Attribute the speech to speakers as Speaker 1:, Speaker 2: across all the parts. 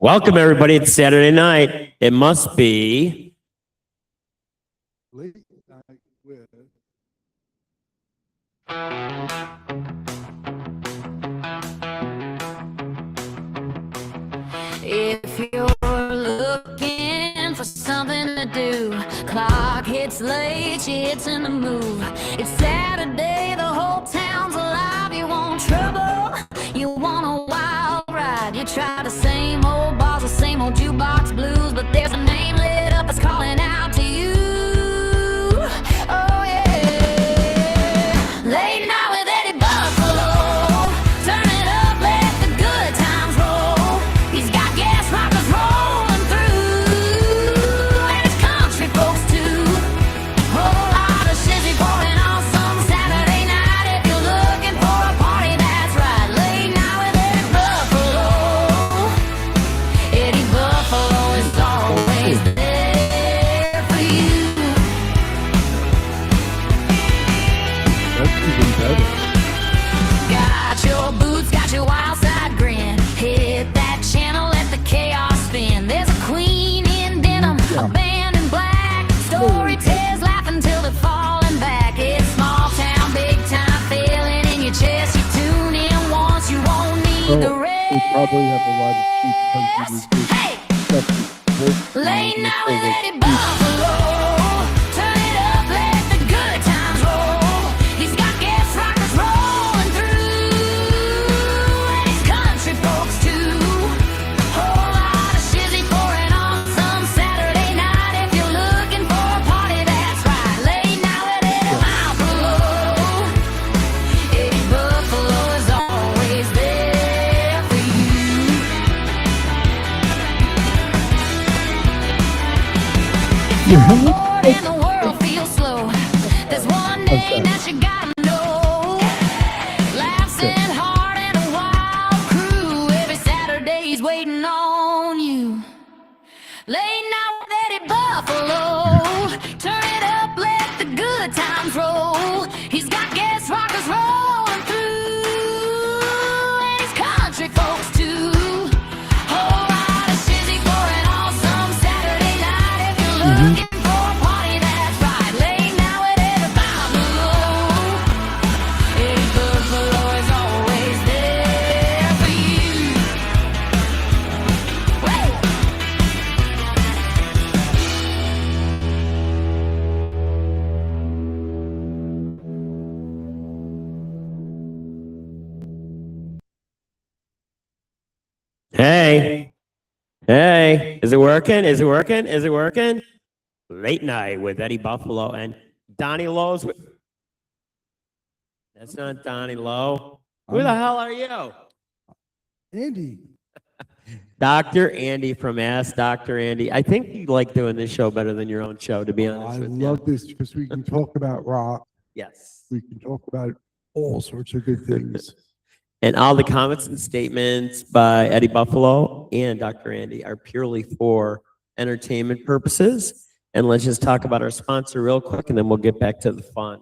Speaker 1: Welcome, everybody. It's Saturday night. It must be
Speaker 2: Late night with
Speaker 3: If you're looking for something to do, clock hits late, shit's in the move. It's Saturday, the whole town's alive. You want trouble, you want a wild ride. You try the same old bars, the same old jukebox blues, but there's a name lit up that's calling out to you. Oh yeah, late night with Eddie Buffalo. Turn it up, let the good times roll. He's got gas rockers rolling through, and it's country folks too. Whole lot of shizzy pouring on some Saturday night. If you're looking for a party, that's right. Late night with Eddie Buffalo. Eddie Buffalo is always there for you.
Speaker 2: that's even better.
Speaker 3: Got your boots, got your wild side grin. Hit that channel, let the chaos spin. There's a queen in denim, a band in black. Storytellers laughing till they're falling back. It's small town, big time feeling in your chest. You tune in once, you won't need the rest.
Speaker 2: We probably have a lot of cheap country music.
Speaker 3: Hey,
Speaker 2: Stuff that's
Speaker 3: late night with Eddie Buffalo. Turn it up, let the good times roll. He's got gas rockers rolling through, and he's country folks too. Whole lot of shizzy pouring on some Saturday night. If you're looking for a party, that's right. Late night with Eddie Buffalo. Eddie Buffalo is always there for you.
Speaker 2: Yeah.
Speaker 3: Bored and the world feels slow. There's one name that you gotta know. Laughs and heart and a wild crew. Every Saturday's waiting on you. Late night with Eddie Buffalo. Turn it up, let the good times roll. He's got gas rockers rolling through, and he's country folks too. Whole lot of shizzy pouring on some Saturday night. If you're looking for a party, that's right. Late night with Eddie Buffalo. Eddie Buffalo is always there for you. Woo!
Speaker 1: hey, hey. Is it working? Is it working? Is it working? Late night with Eddie Buffalo and Donnie Lowe's. That's not Donnie Lowe. Who the hell are you?
Speaker 2: Andy.
Speaker 1: Dr. Andy from Ask Dr. Andy. I think you like doing this show better than your own show, to be
Speaker 2: I
Speaker 1: honest with you.
Speaker 2: love this because we can talk about rock.
Speaker 1: Yes.
Speaker 2: We can talk about all sorts of good things.
Speaker 1: And all the comments and statements by Eddie Buffalo and Dr. Andy are purely for entertainment purposes. And let's just talk about our sponsor real quick, and then we'll get back to the fun.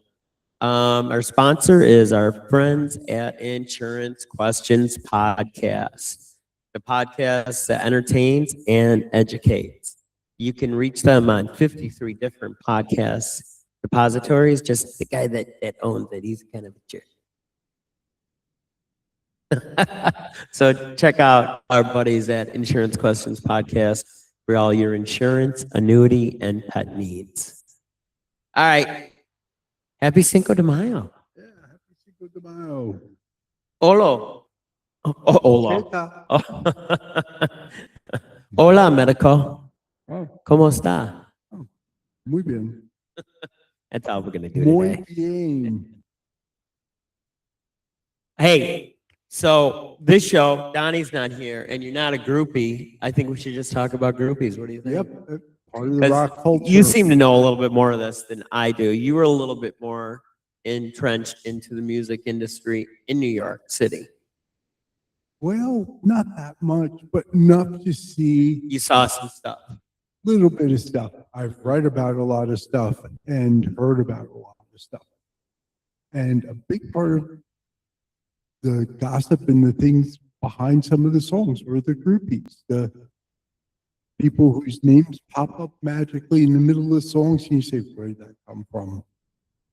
Speaker 1: Our sponsor is our friends at Insurance Questions Podcast, the podcast that entertains and educates. You can reach them on 53 different podcast repositories. Just the guy that owns it, he's kind of a jerk. So check out our buddies at Insurance Questions Podcast for all your insurance, annuity, and pet needs. All right. Happy Cinco de Mayo.
Speaker 2: Yeah, happy Cinco de Mayo.
Speaker 1: Hola. Oh, hola. Hola, médico.
Speaker 2: Oh,
Speaker 1: ¿Cómo está?
Speaker 2: muy bien.
Speaker 1: That's all we're going to do
Speaker 2: Muy
Speaker 1: today.
Speaker 2: bien.
Speaker 1: Hey, so this show, Donnie's not here, and you're not a groupie. I think we should just talk about groupies. What do you think?
Speaker 2: Yep. Part of the
Speaker 1: 'Cause
Speaker 2: rock culture.
Speaker 1: you seem to know a little bit more of this than I do. You were a little bit more entrenched into the music industry in New York City.
Speaker 2: Well, not that much, but enough to see
Speaker 1: You saw some stuff.
Speaker 2: little bit of stuff. I've read about a lot of stuff and heard about a lot of stuff. And a big part of the gossip and the things behind some of the songs were the groupies, the people whose names pop up magically in the middle of the songs, and you say, where did that come from?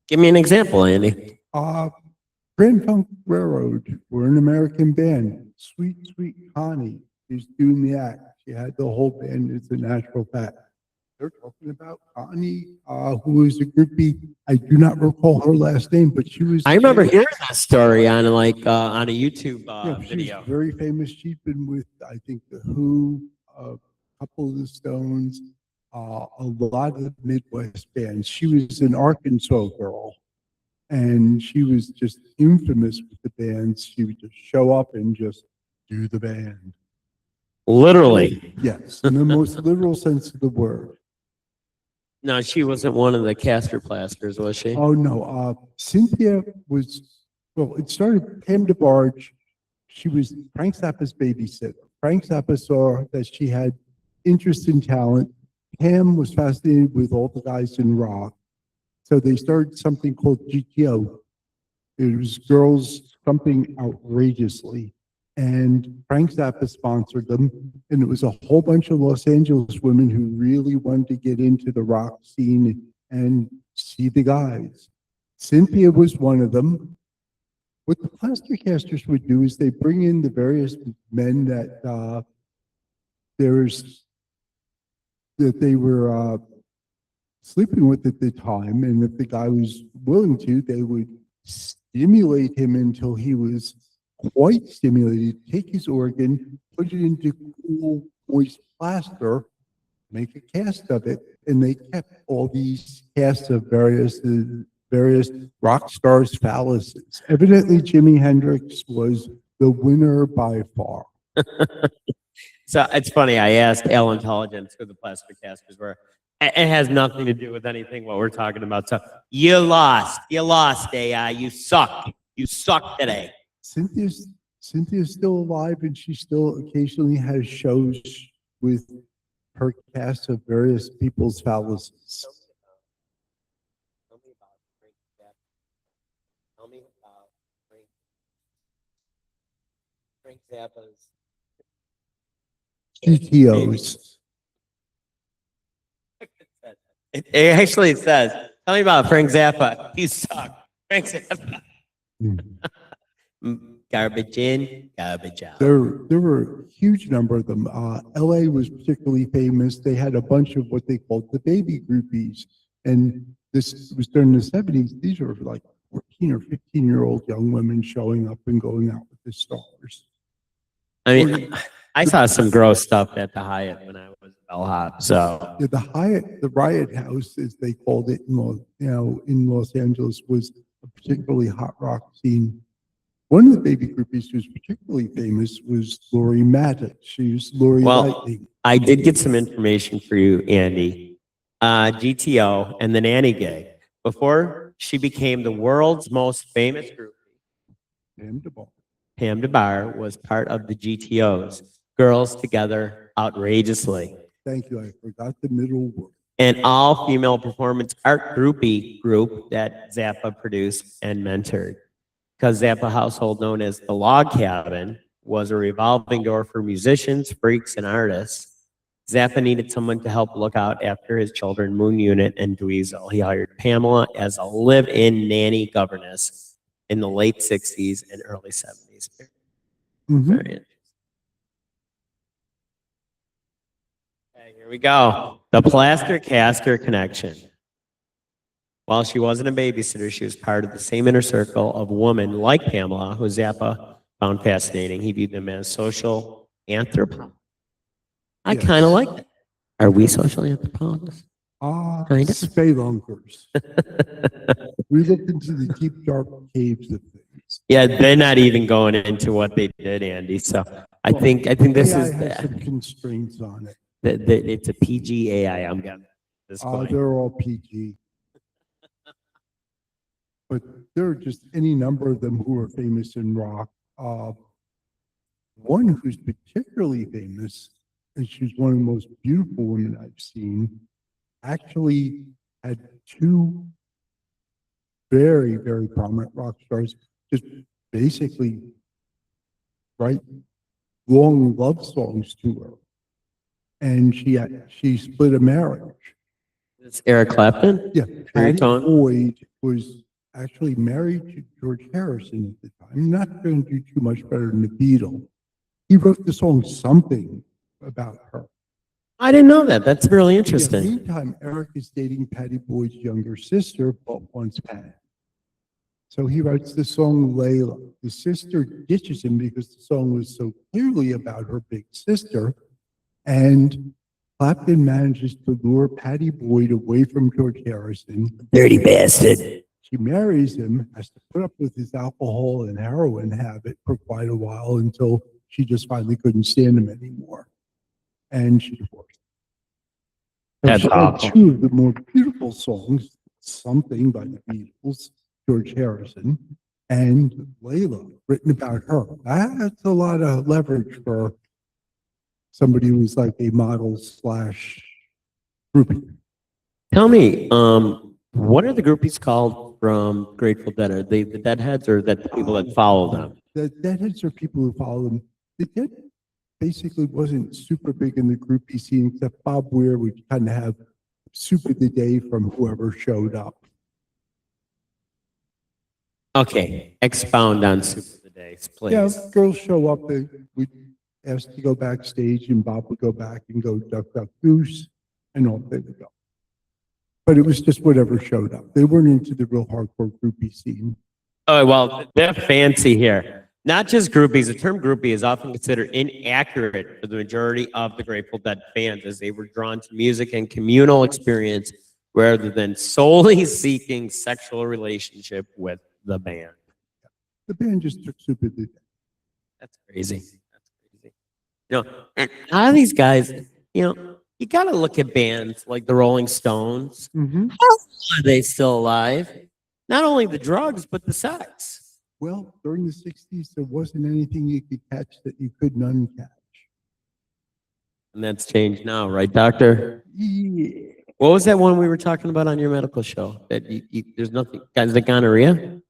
Speaker 1: Give me an example, Andy.
Speaker 2: Grand Funk Railroad were an American band. Sweet, Sweet Connie is doing the act. She had the whole band. It's a natural fact. They're talking about Connie, who was a groupie. I do not recall her last name, but she was.
Speaker 1: I remember hearing that story on on a YouTube
Speaker 2: She
Speaker 1: video.
Speaker 2: was very famous. She'd been with, I think, the Who, a couple of the Stones, a lot of the Midwest bands. She was an Arkansas girl, and she was just infamous with the bands. She would just show up and just do the band.
Speaker 1: Literally.
Speaker 2: Yes, in the most literal sense of the word.
Speaker 1: No, she wasn't one of the Castor Plasters, was she?
Speaker 2: Oh, no. Cynthia was, well, it started Pam DeBarge. She was Frank Zappa's babysitter. Frank Zappa saw that she had interest in talent. Pam was fascinated with all the guys in rock. So they started something called GTO. It was girls something outrageously. And Frank Zappa sponsored them. And it was a whole bunch of Los Angeles women who really wanted to get into the rock scene and see the guys. Cynthia was one of them. What the Plaster Casters would do is they bring in the various men that they were sleeping with at the time. And if the guy was willing to, they would stimulate him until he was quite stimulated, take his organ, put it into cool, moist plaster, make a cast of it, and they kept all these casts of various rock stars' phalluses. Evidently, Jimi Hendrix was the winner by far.
Speaker 1: So it's funny, I asked Al Intelligence who the Plaster Casters were. It has nothing to do with anything what we're talking about. So you lost, AI, you suck today.
Speaker 2: Cynthia's still alive, and she still occasionally has shows with her cast of various people's phalluses.
Speaker 1: Tell me about Frank Zappa's
Speaker 2: GTOs.
Speaker 1: It actually says, tell me about Frank Zappa. You suck. Frank Zappa. Garbage in, garbage out.
Speaker 2: There were a huge number of them. LA was particularly famous. They had a bunch of what they called the baby groupies. And this was during the 70s. These were like 14 or 15-year-old young women showing up and going out with the stars.
Speaker 1: I mean, I saw some gross stuff at the Hyatt when I was bellhop. So
Speaker 2: Yeah, the Riot House, as they called it in Los Angeles, was a particularly hot rock scene. One of the baby groupies who was particularly famous was Lori Maddox. She was Lori Lightning.
Speaker 1: I did get some information for you, Andy. GTO and the Nanny Gig. Before she became the world's most famous groupie, Pam DeBar was part of the GTOs, Girls Together Outrageously.
Speaker 2: Thank you. I forgot the middle word.
Speaker 1: An all-female performance art groupie group that Zappa produced and mentored. Because Zappa household, known as the Log Cabin, was a revolving door for musicians, freaks, and artists. Zappa needed someone to help look out after his children, Moon Unit and Dweezil. He hired Pamela as a live-in nanny governess in the late 60s and early 70s.
Speaker 2: Mm-hmm.
Speaker 1: Very interesting. Okay, here we go. The Plaster Caster Connection. While she wasn't a babysitter, she was part of the same inner circle of women like Pamela, who Zappa found fascinating. He viewed them as social anthropologists. I kind of like that. Are we social anthropologists? Kind of.
Speaker 2: Spelunks. We looked into the deep, dark caves of things.
Speaker 1: Yeah, they're not even going into what they did, Andy. So I think this
Speaker 2: AI
Speaker 1: is
Speaker 2: has some constraints on it.
Speaker 1: it's a PG AI. I'm getting this point.
Speaker 2: They're all PG. But there are just any number of them who are famous in rock. One who's particularly famous, and she's one of the most beautiful women I've seen, actually had two very, very prominent rock stars just basically write long love songs to her. and she split a marriage.
Speaker 1: It's Eric Clapton?
Speaker 2: Yeah, Patty
Speaker 1: Tone?
Speaker 2: Boyd was actually married to George Harrison at the time. Not going to do too much better than the Beatles. He wrote the song Something about her.
Speaker 1: I didn't know that. That's really
Speaker 2: Yeah,
Speaker 1: interesting.
Speaker 2: meantime, Eric is dating Patty Boyd's younger sister, but wants Pat. So he writes the song Layla. The sister ditches him because the song was so clearly about her big sister. And Clapton manages to lure Patty Boyd away from George Harrison.
Speaker 1: Dirty bastard.
Speaker 2: She marries him, has to put up with his alcohol and heroin habit for quite a while until she just finally couldn't stand him anymore. And she divorced.
Speaker 1: That's
Speaker 2: She had
Speaker 1: awful.
Speaker 2: two of the more beautiful songs, Something by the Beatles, George Harrison, and Layla, written about her. That's a lot of leverage for somebody who's like a model slash groupie.
Speaker 1: Tell me, what are the groupies called from Grateful Dead? Are they the Deadheads or that the people that follow them?
Speaker 2: The Deadheads are people who follow them. The Dead basically wasn't super big in the groupie scene, except Bob Weir would kind of have super the day from whoever showed up.
Speaker 1: Okay, expound on Super the Days, please.
Speaker 2: Yeah, girls show up, they would ask to go backstage, and Bob would go back and go duck, duck, goose, and off they would go. But it was just whatever showed up. They weren't into the real hardcore groupie scene.
Speaker 1: Oh, well, they're fancy here. Not just groupies. The term groupie is often considered inaccurate for the majority of the Grateful Dead fans, as they were drawn to music and communal experience rather than solely seeking sexual relationship with the band.
Speaker 2: The band just took super the day.
Speaker 1: That's crazy. That's crazy. You know, and a lot of these guys, you know, you got to look at bands like the Rolling Stones.
Speaker 2: Mhm.
Speaker 1: How are they still alive? Not only the drugs, but the sex.
Speaker 2: Well, during the 60s, there wasn't anything you could catch that you couldn't uncatch.
Speaker 1: And that's changed now, right, doctor?
Speaker 2: Yeah.
Speaker 1: What was that one we were talking about on your medical show? That there's nothing, guys, the gonorrhea?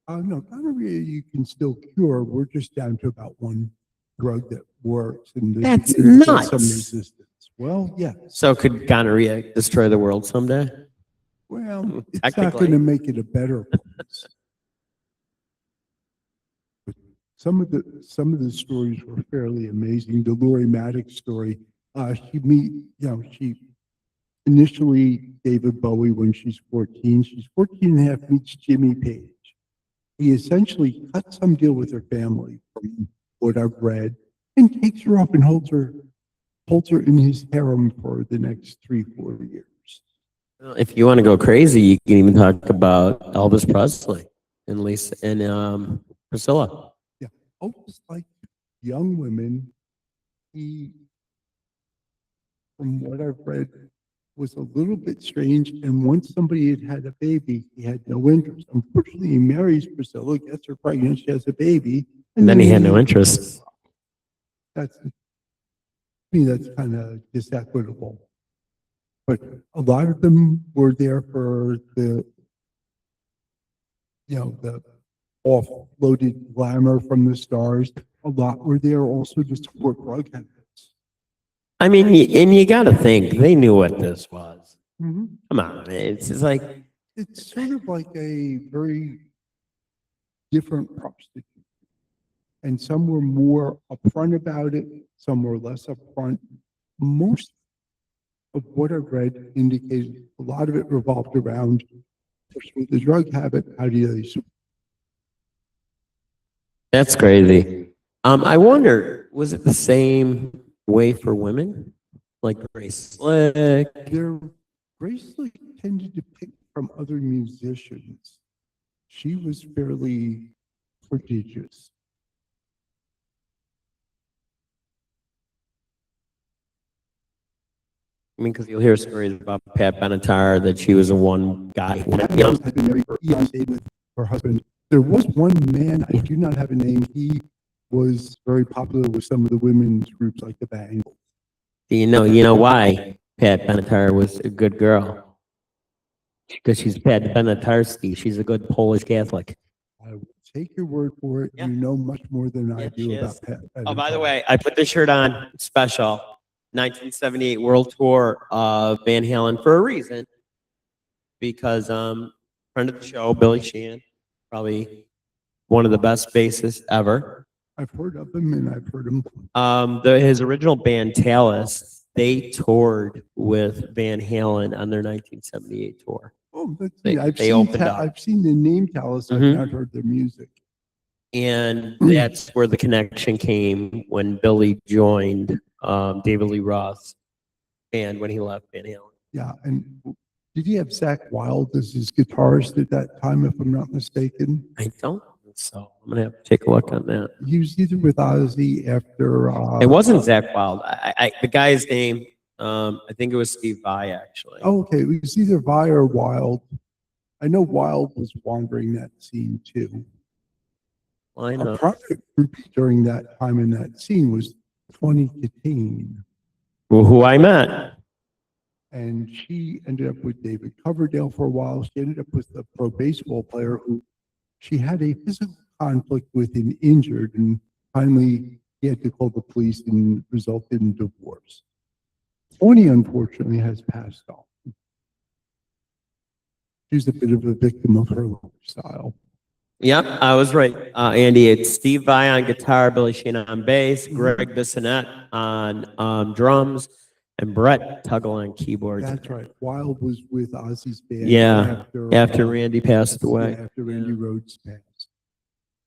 Speaker 2: No, gonorrhea you can still cure. We're just down to about one drug that works. And
Speaker 1: That's
Speaker 2: there's
Speaker 1: nuts.
Speaker 2: some resistance. Well, yeah.
Speaker 1: So could gonorrhea destroy the world someday?
Speaker 2: Well, it's not
Speaker 1: Technically.
Speaker 2: going to make it a better place. But some of the stories were fairly amazing. The Lori Maddox story. She initially David Bowie when she's 14. She's 14 and a half, meets Jimmy Page. He essentially cut some deal with her family, from what I've read, and takes her up and holds her in his harem for the next 3-4 years.
Speaker 1: Well, if you want to go crazy, you can even talk about Elvis Presley and Lisa and Priscilla.
Speaker 2: Yeah, almost like young women. He, from what I've read, was a little bit strange. And once somebody had a baby, he had no interest. Unfortunately, he marries Priscilla, gets her pregnant, she has a baby.
Speaker 1: And then he had no interest.
Speaker 2: That's, to me, that's kind of disequitable. But a lot of them were there for the offloaded glamour from the stars. A lot were there also just for drug habits.
Speaker 1: I mean, and you got to think, they knew what this was.
Speaker 2: Mm-hmm.
Speaker 1: Come on, it's just like,
Speaker 2: It's sort of like a very different prostitute. And some were more upfront about it, some were less upfront. Most of what I've read indicated a lot of it revolved around the drug habit. How do you?
Speaker 1: that's crazy. I wonder, was it the same way for women? Like Grace Slick?
Speaker 2: Their Grace Slick tended to pick from other musicians. She was fairly prodigious.
Speaker 1: I mean, because you'll hear stories about Pat Benatar that she was a one guy.
Speaker 2: Had been married for eons, stayed with her husband. There was one man, I do not have a name. He was very popular with some of the women's groups like the Bangles.
Speaker 1: You know why Pat Benatar was a good girl? Because she's Pat Benatarski. She's a good Polish Catholic.
Speaker 2: I will take your word for it.
Speaker 1: Yeah.
Speaker 2: You know much more than I
Speaker 1: Yeah,
Speaker 2: do
Speaker 1: she
Speaker 2: about
Speaker 1: is.
Speaker 2: Pat.
Speaker 1: Oh, by the way, I put this shirt on special 1978 World Tour of Van Halen for a reason. Because friend of the show, Billy Sheehan, probably one of the best bassists ever.
Speaker 2: I've heard of him and I've heard him.
Speaker 1: His original band, Talus, they toured with Van Halen on their 1978 tour.
Speaker 2: Oh, that's
Speaker 1: They-
Speaker 2: neat. I've
Speaker 1: they
Speaker 2: seen
Speaker 1: opened up.
Speaker 2: I've seen the name Talus. I've
Speaker 1: Mhm.
Speaker 2: not heard their music.
Speaker 1: And that's where the connection came when Billy joined David Lee Roth's band when he left Van Halen.
Speaker 2: Yeah, and did he have Zach Wilde as his guitarist at that time, if I'm not mistaken?
Speaker 1: I don't think so. I'm gonna have to take a look on that.
Speaker 2: He was either with Ozzy after.
Speaker 1: It wasn't Zach Wilde. The guy's name, I think it was Steve Vai, actually.
Speaker 2: Oh, okay, it was either Vi or Wilde. I know Wilde was wandering that scene too.
Speaker 1: I
Speaker 2: A
Speaker 1: know.
Speaker 2: prominent group during that time in that scene was 20 Katane,
Speaker 1: Who I met.
Speaker 2: and she ended up with David Coverdale for a while. She ended up with a pro baseball player who she had a physical conflict with and injured, and finally he had to call the police and resulted in divorce. Tony, unfortunately, has passed on. She's a bit of a victim of her lifestyle.
Speaker 1: Yep, I was right. Andy, it's Steve Vai on guitar, Billy Sheehan on bass, Greg Bissonette on drums, and Brett Tuggle on keyboards.
Speaker 2: That's right. Wilde was with Ozzy's band.
Speaker 1: Yeah, after Randy passed away.
Speaker 2: Yeah, after Randy Rhoads passed.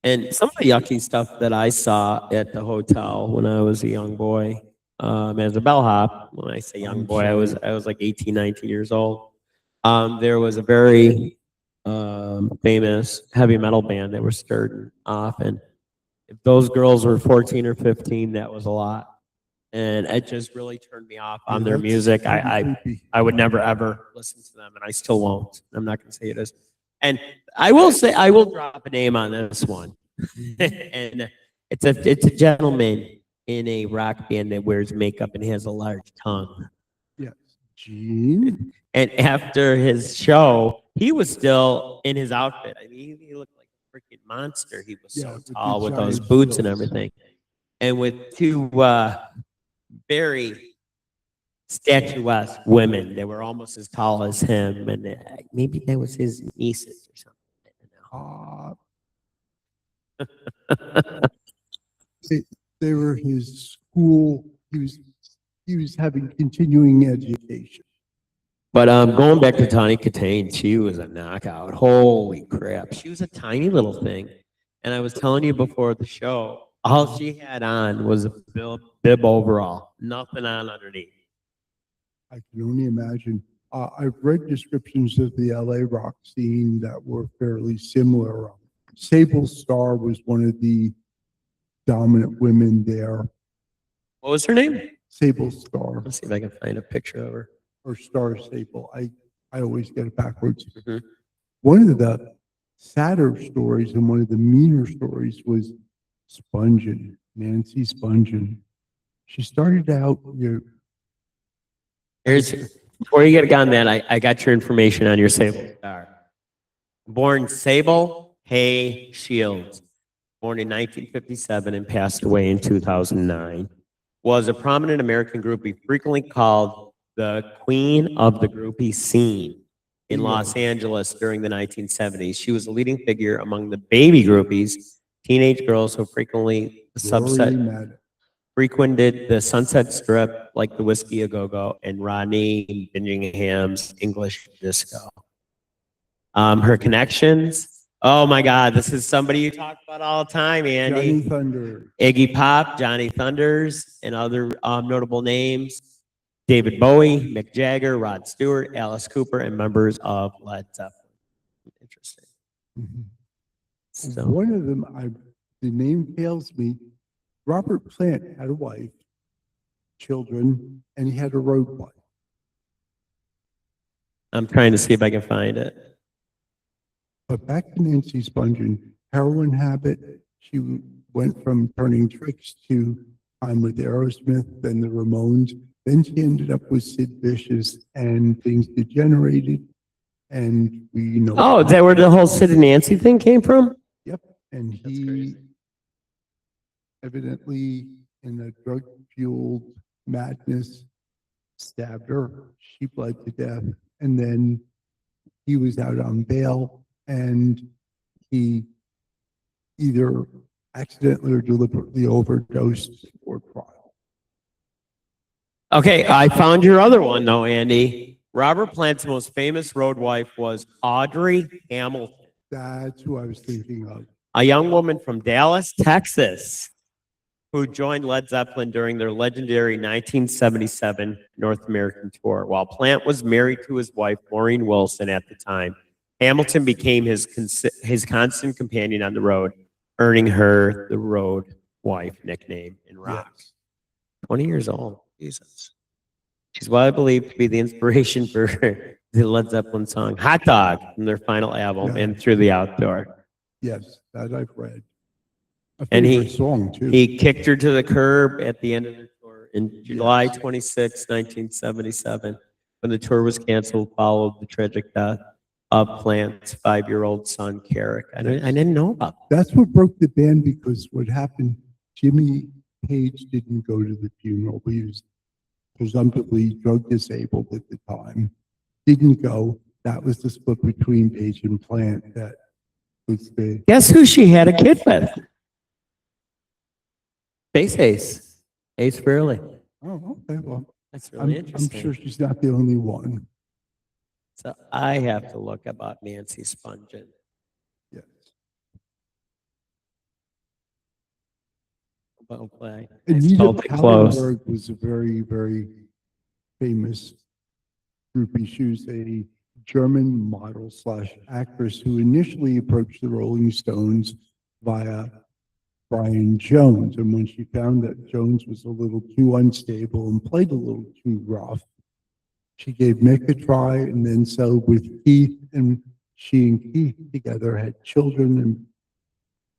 Speaker 1: And some of the yucky stuff that I saw at the hotel when I was a young boy, as a bellhop, when I say young boy, I was like 18, 19 years old. There was a very famous heavy metal band that was starting off, and if those girls were 14 or 15, that was a lot. And it just really turned me off on their
Speaker 2: That's
Speaker 1: music.
Speaker 2: pretty creepy.
Speaker 1: I would never ever listen to them, and I still won't. I'm not going to say it is. And I will say I will drop a name on this one, and it's a gentleman in a rock band that wears makeup and has a large tongue.
Speaker 2: Yes. Gene?
Speaker 1: And after his show, he was still in his outfit. I mean, he looked like a freaking monster. He was
Speaker 2: Yeah,
Speaker 1: so
Speaker 2: with the
Speaker 1: tall with those
Speaker 2: giant
Speaker 1: boots and
Speaker 2: heels.
Speaker 1: everything, and with two very statuesque women that were almost as tall as him, and maybe that was his nieces or something.
Speaker 2: They were his school. He was having continuing education.
Speaker 1: But going back to Tawny Katane, she was a knockout. Holy crap. She was a tiny little thing. And I was telling you before the show, all she had on was a bib overall. Nothing on underneath.
Speaker 2: I can only imagine. I've read descriptions of the LA rock scene that were fairly similar. Sable Starr was one of the dominant women there.
Speaker 1: What was her name?
Speaker 2: Sable Starr,
Speaker 1: Let's see if I can find a picture of her.
Speaker 2: or Star Sable. I always get it backwards.
Speaker 1: Mhm.
Speaker 2: One of the sadder stories and one of the meaner stories was Spungen, Nancy Spungen. She started out,
Speaker 1: Before you get on that, I got your information on your Sable Star. Born Sable Hay Shields, born in 1957 and passed away in 2009, was a prominent American groupie, frequently called the Queen of the Groupie scene in Los Angeles during the 1970s. She was a leading figure among the baby groupies, teenage girls who frequently frequented the Sunset Strip like the Whiskey A Go-Go and Rodney Bingham's English Disco. Her connections, oh my God, this is somebody you talk about all the time, Andy.
Speaker 2: Johnny Thunder.
Speaker 1: Iggy Pop, Johnny Thunders, and other notable names. David Bowie, Mick Jagger, Rod Stewart, Alice Cooper, and members of Led Zeppelin. Interesting.
Speaker 2: Mhm.
Speaker 1: So,
Speaker 2: One of them, the name fails me. Robert Plant had a wife, children, and he had a road bike.
Speaker 1: I'm trying to see if I can find it.
Speaker 2: But back to Nancy Spungen, heroin habit, she went from turning tricks to time with Aerosmith, then the Ramones. Then she ended up with Sid Vicious, and things degenerated. And we know.
Speaker 1: Oh, is that where the whole Sid and Nancy thing came from?
Speaker 2: Yep. And
Speaker 1: That's
Speaker 2: he
Speaker 1: crazy.
Speaker 2: evidently in a drug-fueled madness, stabbed her. She bled to death. And then he was out on bail and he either accidentally or deliberately overdosed before trial.
Speaker 1: Okay, I found your other one though, Andy. Robert Plant's most famous road wife was Audrey Hamilton,
Speaker 2: That's who I was thinking of.
Speaker 1: a young woman from Dallas, Texas, who joined Led Zeppelin during their legendary 1977 North American tour. While Plant was married to his wife, Maureen Wilson, at the time, Hamilton became his constant companion on the road, earning her the road wife nickname in rock.
Speaker 2: Yes.
Speaker 1: 20 years old. Jesus. She's what I believe to be the inspiration for the Led Zeppelin song Hot Dog from their final album,
Speaker 2: Yeah.
Speaker 1: And Through the Outdoor.
Speaker 2: Yes, that I've read. A
Speaker 1: And
Speaker 2: favorite song too.
Speaker 1: He kicked her to the curb at the end of the tour in July 26, 1977, when the tour was canceled, followed the tragic death of Plant's 5-year-old son, Carrick. I didn't know about that.
Speaker 2: That's what broke the band because what happened, Jimmy Page didn't go to the funeral. He was presumptively drug disabled at the time. Didn't go. That was the split between Page and Plant. That was the
Speaker 1: Guess who she had a kid with? Space Ace. Ace Frehley.
Speaker 2: oh, okay. Well,
Speaker 1: That's
Speaker 2: I'm,
Speaker 1: really
Speaker 2: I'm
Speaker 1: interesting.
Speaker 2: sure she's not the only one.
Speaker 1: So I have to look about Nancy Spungen.
Speaker 2: Yes.
Speaker 1: Well, play.
Speaker 2: Anita
Speaker 1: Felt it close.
Speaker 2: Pallenberg was a very, very famous groupie. She was a German model / actress who initially approached the Rolling Stones via Brian Jones. And when she found that Jones was a little too unstable and played a little too rough, she gave Mick a try, and then so with Keith, and she and Keith together had children and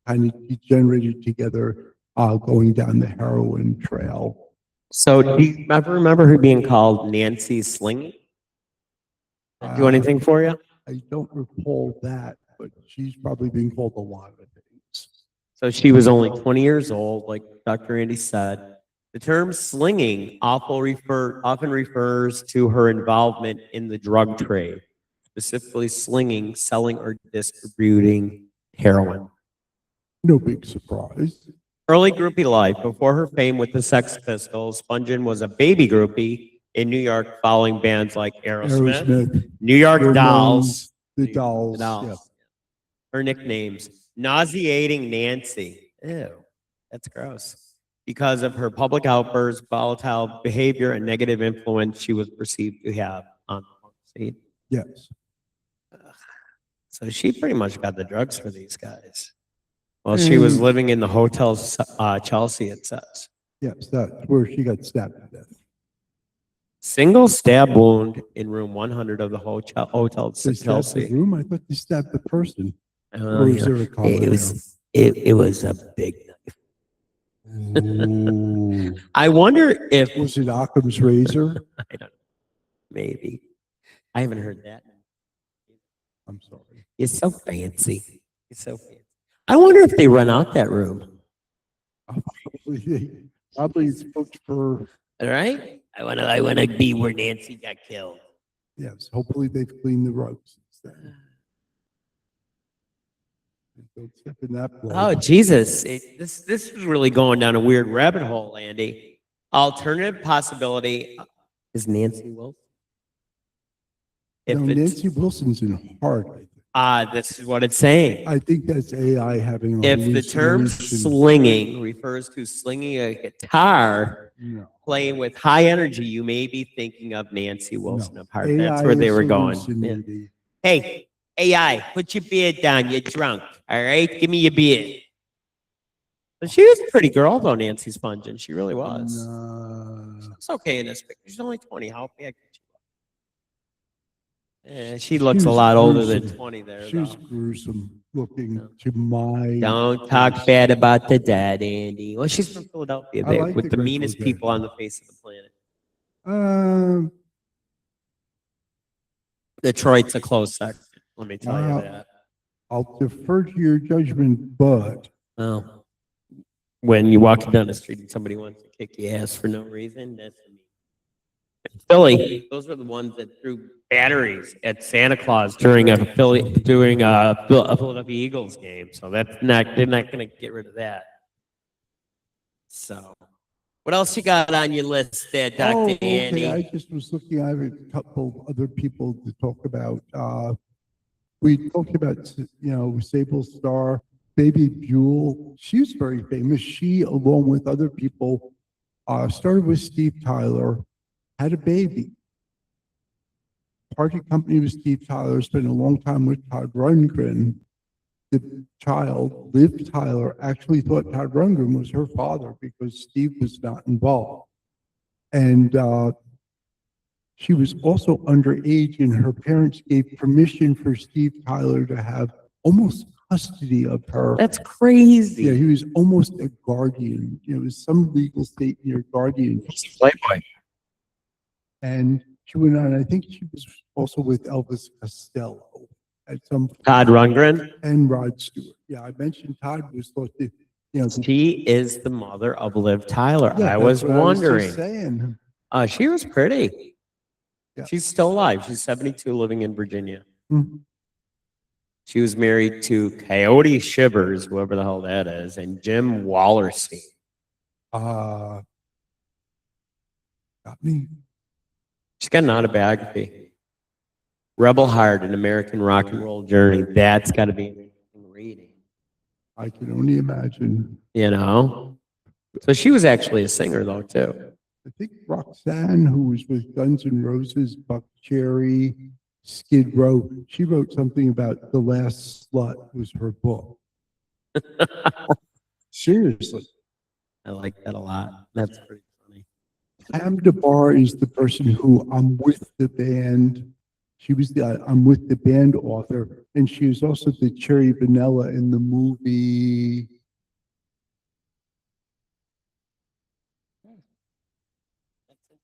Speaker 2: kind of degenerated together, going down the heroin trail.
Speaker 1: So do you ever remember her being called Nancy Slingy? Do anything for you?
Speaker 2: I don't recall that, but she's probably been called a lot of things.
Speaker 1: So she was only 20 years old, like Dr. Andy said. The term slinging often refers to her involvement in the drug trade, specifically slinging, selling, or distributing heroin.
Speaker 2: No big surprise.
Speaker 1: Early groupie life. Before her fame with the Sex Pistols, Spungen was a baby groupie in New York, following bands like Aerosmith,
Speaker 2: Aerosmith,
Speaker 1: New York
Speaker 2: Ramones,
Speaker 1: Dolls.
Speaker 2: the Dolls.
Speaker 1: Yeah. Her nicknames: Nauseating Nancy. Ew, that's gross. Because of her public outbursts, volatile behavior, and negative influence she was perceived to have on the scene.
Speaker 2: Yes.
Speaker 1: So she pretty much got the drugs for these guys. Well, she was living in the Hotel Chelsea, it says.
Speaker 2: Yes, that's where she got stabbed to death.
Speaker 1: Single stab wound in room 100 of the Hotel
Speaker 2: They stabbed the
Speaker 1: Chelsea.
Speaker 2: room? I thought they stabbed the person.
Speaker 1: Oh,
Speaker 2: Or is
Speaker 1: yeah.
Speaker 2: there a cover
Speaker 1: It was a big knife.
Speaker 2: Ooh.
Speaker 1: I wonder if
Speaker 2: Was it Occam's razor?
Speaker 1: I don't know. Maybe. I haven't heard that.
Speaker 2: I'm sorry.
Speaker 1: It's so fancy. It's so fancy. I wonder if they run out that room.
Speaker 2: Probably it's booked for,
Speaker 1: All right. I wanna be where Nancy got killed.
Speaker 2: yes, hopefully they've cleaned the rugs. since then. Don't step in that blood.
Speaker 1: Oh, Jesus. This is really going down a weird rabbit hole, Andy. Alternative possibility is Nancy Wilson. If
Speaker 2: No,
Speaker 1: it's,
Speaker 2: Nancy Wilson's in heart.
Speaker 1: this is what it's saying.
Speaker 2: I think that's AI having. a
Speaker 1: If the term
Speaker 2: hallucination.
Speaker 1: slinging refers to slinging a guitar,
Speaker 2: No.
Speaker 1: playing with high energy, you may be thinking of Nancy Wilson
Speaker 2: No.
Speaker 1: of heart. That's
Speaker 2: AI
Speaker 1: where they
Speaker 2: is
Speaker 1: were going.
Speaker 2: hallucinating.
Speaker 1: Hey, AI, put your beer down. You're drunk. All right, give me your beer. But she was a pretty girl, though, Nancy Spungen. She really was.
Speaker 2: No.
Speaker 1: It's okay in this picture. She's only 20. How bad could she look? She looks
Speaker 2: She
Speaker 1: a
Speaker 2: was
Speaker 1: lot older than
Speaker 2: gruesome.
Speaker 1: 20 there,
Speaker 2: She was
Speaker 1: though.
Speaker 2: gruesome looking to my.
Speaker 1: Don't talk bad about the dead, Andy. Well, she's from Philadelphia,
Speaker 2: I
Speaker 1: babe,
Speaker 2: like
Speaker 1: with
Speaker 2: the
Speaker 1: the
Speaker 2: Grateful
Speaker 1: meanest
Speaker 2: Dead.
Speaker 1: people on the face of the planet. Detroit's a close second. Let me tell you that.
Speaker 2: I'll defer to your judgment, but
Speaker 1: Oh, when you're walking down the street and somebody wants to kick your ass for no reason, that's me. In Philly, those are the ones that threw batteries at Santa Claus during a Philadelphia Eagles game. So they're not going to get rid of that. So, what else you got on your list there, Dr. Andy?
Speaker 2: I just was looking. I have a couple other people to talk about. We talked about, Sable Star, Baby Buell. She's very famous. She, along with other people, started with Steve Tyler, had a baby. Parted company with Steve Tyler, spent a long time with Todd Rundgren. The child, Liv Tyler, actually thought Todd Rundgren was her father because Steve was not involved. And she was also underage, and her parents gave permission for Steve Tyler to have almost custody of her.
Speaker 1: That's crazy.
Speaker 2: Yeah, he was almost a guardian. It was some legal state near guardian.
Speaker 1: He's a playboy.
Speaker 2: And she went on, I think she was also with Elvis Costello at some point.
Speaker 1: Todd Rundgren.
Speaker 2: And Rod Stewart. Yeah, I mentioned Todd was thought to,
Speaker 1: She is the mother of Liv Tyler.
Speaker 2: yeah,
Speaker 1: I was
Speaker 2: that's what
Speaker 1: wondering.
Speaker 2: just saying.
Speaker 1: She was pretty.
Speaker 2: Yeah.
Speaker 1: She's still alive. She's 72, living in Virginia.
Speaker 2: Mhm.
Speaker 1: She was married to Coyote Shivers, whoever the hell that is, and Jim Wallerstein.
Speaker 2: Got me.
Speaker 1: She's got an autobiography. Rebel Heart, an American rock and roll journey. That's got to be an interesting reading.
Speaker 2: I can only imagine.
Speaker 1: So she was actually a singer, though, too.
Speaker 2: I think Roxanne, who was with Guns N' Roses, Buck Cherry, Skid Row, she wrote something about The Last Slut was her book. Seriously.
Speaker 1: I like that a lot. That's pretty funny.
Speaker 2: Pam DeBar is the person who I'm with the band. She was the I'm with the band author, and she was also the Cherry Vanilla in the movie.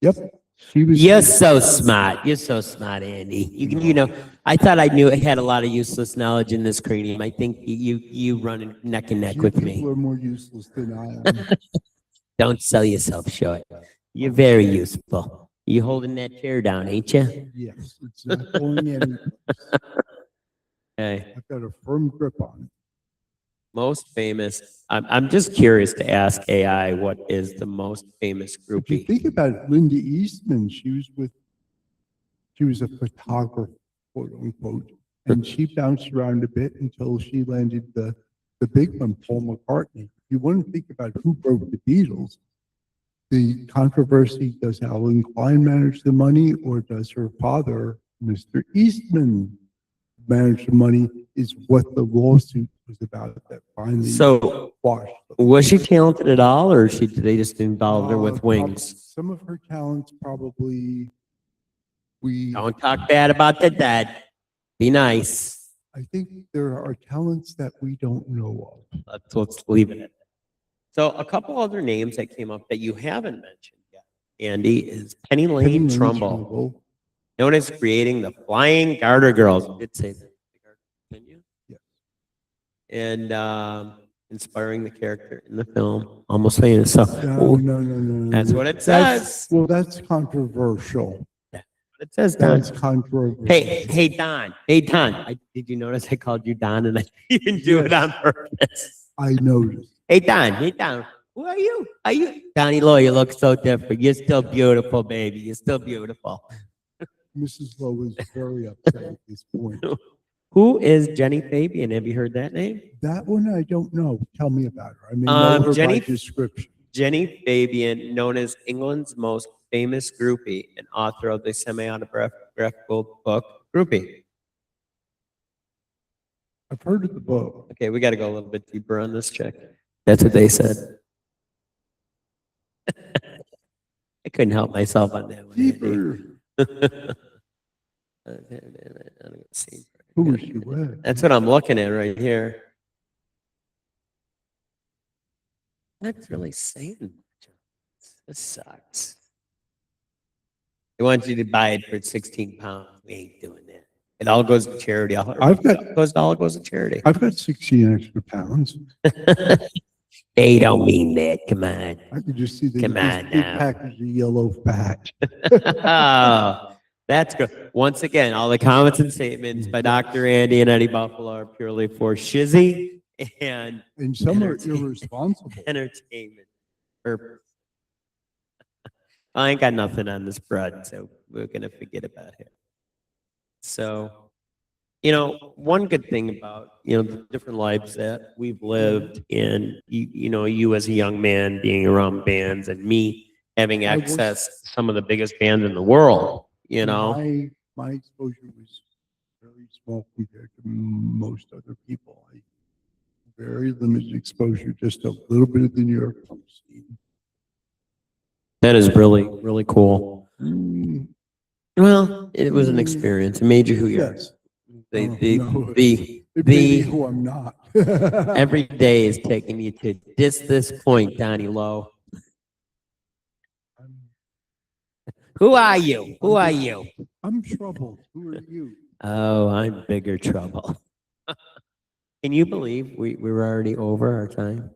Speaker 2: Yep. She was.
Speaker 1: You're so smart. You're so smart, Andy. I thought I knew I had a lot of useless knowledge in this cranium. I think you run neck and neck
Speaker 2: You
Speaker 1: with
Speaker 2: people
Speaker 1: me.
Speaker 2: are more useless than I am.
Speaker 1: Don't sell yourself short. You're very useful. You holding that chair down, ain't you?
Speaker 2: Yes, it's not going anywhere.
Speaker 1: Okay.
Speaker 2: I've got a firm grip on it.
Speaker 1: Most famous. I'm just curious to ask AI what is the most famous
Speaker 2: If you
Speaker 1: groupie.
Speaker 2: think about it, Linda Eastman, she was a photographer, quote unquote, and she bounced around a bit until she landed the big one, Paul McCartney. If you want to think about who broke the Beatles, the controversy, does Alan Klein manage the money, or does her father, Mr. Eastman, manage the money, is what the lawsuit was about that finally
Speaker 1: So
Speaker 2: washed.
Speaker 1: was she talented at all, or did they just involve her with wings?
Speaker 2: Some of her talents probably,
Speaker 1: Don't talk bad about the dead. Be nice.
Speaker 2: I think there are talents that we don't know of.
Speaker 1: Let's leave it at that. So a couple other names that came up that you haven't mentioned yet, Andy, is Penny Lane
Speaker 2: Penny Lane
Speaker 1: Trumbull,
Speaker 2: Trumbull.
Speaker 1: known as creating the Flying Garter Girls. You did say that, didn't you?
Speaker 2: Yes.
Speaker 1: And inspiring the character in the film, Almost Famous. So
Speaker 2: No.
Speaker 1: that's what it says.
Speaker 2: Well, that's controversial.
Speaker 1: It says Don.
Speaker 2: That's controversial.
Speaker 1: Hey, Don. Hey, Don. Did you notice I called you Don and I didn't do it on purpose?
Speaker 2: I noticed.
Speaker 1: Hey, Don. Hey, Don. Who are you? Are you Donnie Lowe? You look so different. You're still beautiful, baby. You're still beautiful.
Speaker 2: Mrs. Lowe is very upset at this point.
Speaker 1: Who is Jenny Fabian? Have you heard that name?
Speaker 2: That one I don't know. Tell me about her. I mean, know her
Speaker 1: Jenny-
Speaker 2: by description.
Speaker 1: Jenny Fabian, known as England's most famous groupie and author of the semi-autobiographical book, Groupie.
Speaker 2: I've heard of the book.
Speaker 1: Okay, we got to go a little bit deeper on this chick. That's what they said. I couldn't help myself on that one.
Speaker 2: Deeper.
Speaker 1: See.
Speaker 2: Who was she with?
Speaker 1: That's what I'm looking at right here. That's really saying much. This sucks. They want you to buy it for 16 pounds. We ain't doing that. It all goes to charity. All goes to charity.
Speaker 2: I've got 16 extra pounds.
Speaker 1: They don't mean that. Come on.
Speaker 2: I could just see the
Speaker 1: Come on
Speaker 2: big
Speaker 1: now.
Speaker 2: package of yellow fat.
Speaker 1: Oh, that's good. Once again, all the comments and statements by Dr. Andy and Eddie Buffalo are purely for shizzy and
Speaker 2: And some are
Speaker 1: Entertain-
Speaker 2: irresponsible.
Speaker 1: entertainment purpose. I ain't got nothing on this bread, so we're gonna forget about it. So, one good thing about, the different lives that we've lived in, you as a young man being around bands and me having
Speaker 2: I was-
Speaker 1: access to some of the biggest bands in the world,
Speaker 2: My exposure was very small compared to most other people. Very limited exposure, just a little bit of the New York punk scene.
Speaker 1: That is really, really cool.
Speaker 2: Mm,
Speaker 1: Well, it was an experience. It made you who you are.
Speaker 2: yes.
Speaker 1: The,
Speaker 2: No,
Speaker 1: the,
Speaker 2: no,
Speaker 1: the,
Speaker 2: it made me
Speaker 1: the,
Speaker 2: who I'm not.
Speaker 1: every day is taking you to this point, Donnie Lowe. Who are you? Who are you?
Speaker 2: I'm troubled. Who are you?
Speaker 1: Oh, I'm bigger trouble. Can you believe we were already over our time?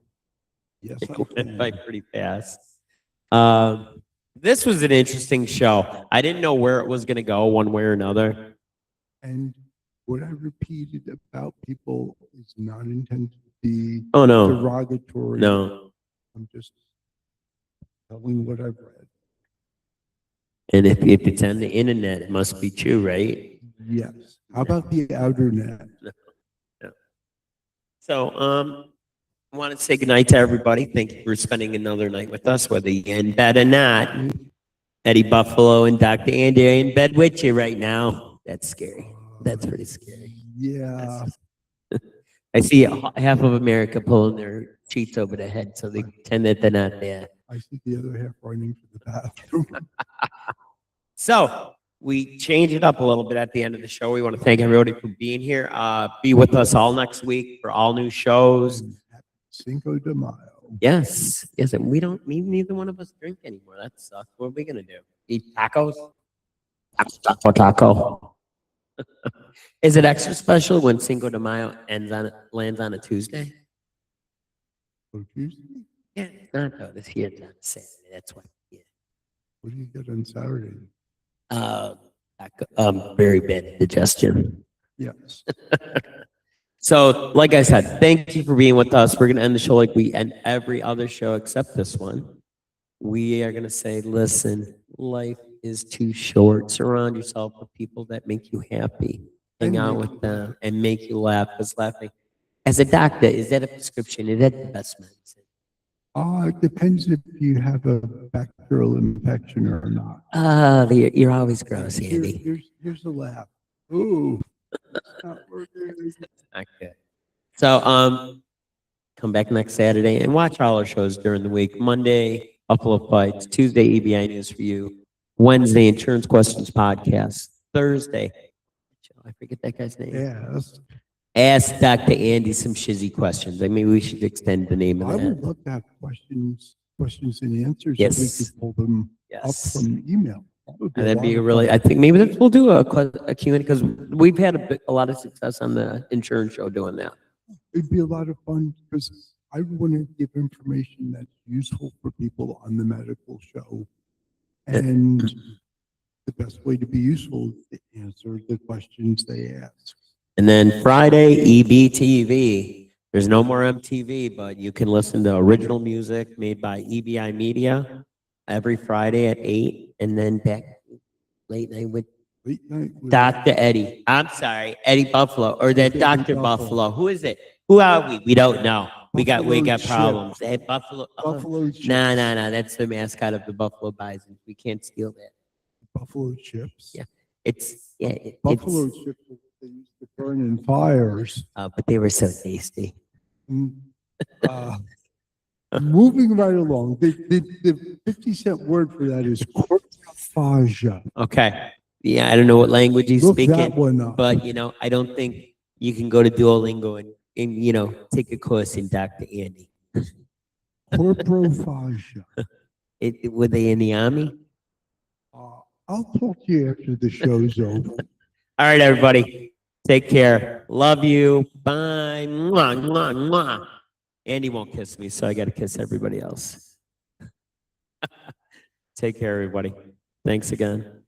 Speaker 2: Yes,
Speaker 1: It
Speaker 2: I
Speaker 1: went by
Speaker 2: can.
Speaker 1: pretty fast. This was an interesting show. I didn't know where it was going to go one way or another.
Speaker 2: And what I repeated about people is not intended to be
Speaker 1: Oh, no.
Speaker 2: derogatory.
Speaker 1: No.
Speaker 2: I'm just telling what I've read.
Speaker 1: And if it's on the internet, it must be true, right?
Speaker 2: Yes. How about the outer net?
Speaker 1: So, I want to say goodnight to everybody. Thank you for spending another night with us, whether you're in bed or not. Eddie Buffalo and Dr. Andy are in bed with you right now. That's scary. That's pretty scary.
Speaker 2: Yeah.
Speaker 1: I see half of America pulling their sheets over their head, so they pretend that they're not there.
Speaker 2: I see the other half running to the bathroom.
Speaker 1: So we change it up a little bit at the end of the show. We want to thank everybody for being here. Be with us all next week for all new shows.
Speaker 2: Cinco de Mayo.
Speaker 1: Yes, yes, and neither one of us drink anymore. That sucks. What are we gonna do? Eat tacos? Taco. Is it extra special when Cinco de Mayo lands on a Tuesday?
Speaker 2: Oh, Tuesday?
Speaker 1: Yeah, it's not though. This year it's on Saturday. That's why. Yeah.
Speaker 2: What do you get on Saturday?
Speaker 1: Very bad digestion.
Speaker 2: Yes.
Speaker 1: So, like I said, thank you for being with us. We're going to end the show like we end every other show except this one. We are going to say, listen, life is too short. Surround yourself with people that make you happy. Hang out with them and make you laugh. Because laughing, as a doctor, is that a prescription? Is that the best medicine?
Speaker 2: It depends if you have a bacterial infection or not.
Speaker 1: You're always gross, Andy.
Speaker 2: Here's a laugh. Ooh. It's not working.
Speaker 1: Okay. So, come back next Saturday and watch all our shows during the week. Monday, Buffalo Fights. Tuesday, EBI News for You. Wednesday, Insurance Questions Podcast. Thursday, I forget that guy's name.
Speaker 2: Yes.
Speaker 1: Ask Dr. Andy some shizzy questions. I mean, we should extend the name of
Speaker 2: I would
Speaker 1: that.
Speaker 2: love to have questions and answers.
Speaker 1: Yes.
Speaker 2: So we could pull them up
Speaker 1: Yes.
Speaker 2: from email.
Speaker 1: That'd be a really, I think maybe we'll do a Q&A because we've had a lot of success on the insurance show doing that.
Speaker 2: It'd be a lot of fun because I want to give information that's useful for people on the medical show. And the best way to be useful is to answer the questions they ask.
Speaker 1: And then Friday, EBTV. There's no more MTV, but you can listen to original music made by EBI Media every Friday at 8, and then back late night with
Speaker 2: Late night with
Speaker 1: Dr. Eddie. I'm sorry, Eddie Buffalo, or that
Speaker 2: Eddie
Speaker 1: Dr.
Speaker 2: Buffalo.
Speaker 1: Buffalo. Who is it? Who are we? We don't know. We got
Speaker 2: Buffalo
Speaker 1: problems. Hey, Buffalo.
Speaker 2: Buffalo chips.
Speaker 1: No. That's the mascot of the Buffalo Bison. We can't steal that.
Speaker 2: Buffalo chips.
Speaker 1: Yeah. It's
Speaker 2: Buffalo chips they used to burn in fires.
Speaker 1: but they were so tasty.
Speaker 2: Mm. Moving right along, the 50-cent word for that is corphagia.
Speaker 1: Okay. Yeah, I don't know what language he's
Speaker 2: Look that
Speaker 1: speaking,
Speaker 2: one up.
Speaker 1: but I don't think you can go to Duolingo and take a course in Dr. Andy.
Speaker 2: Corprophagia.
Speaker 1: Were they in the army?
Speaker 2: I'll talk to you after the show's over.
Speaker 1: All right, everybody. Take care. Love you. Bye. Mwah, mwah, mwah. Andy won't kiss me, so I got to kiss everybody else. Take care, everybody. Thanks again.